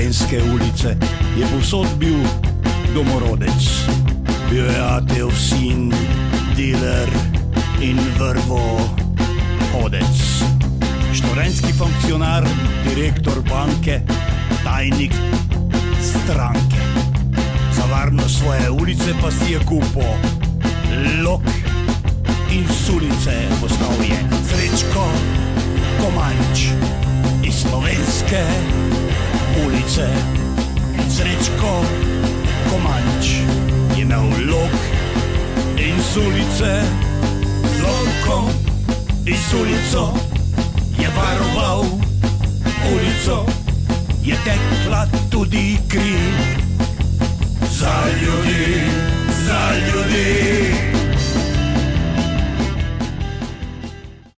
slovenske ulice je povsod bil domorodec. Bil je atev sin, dealer in vrvohodec. Študentski funkcionar, direktor banke, tajnik stranke. Za varnost svoje ulice pa si je kupil lok in sulice postal je Srečko Komanč iz slovenske ulice. Srečko Komanč je imel lok in sulice, z lokom in sulico je varoval ulico, je tekla tudi kri.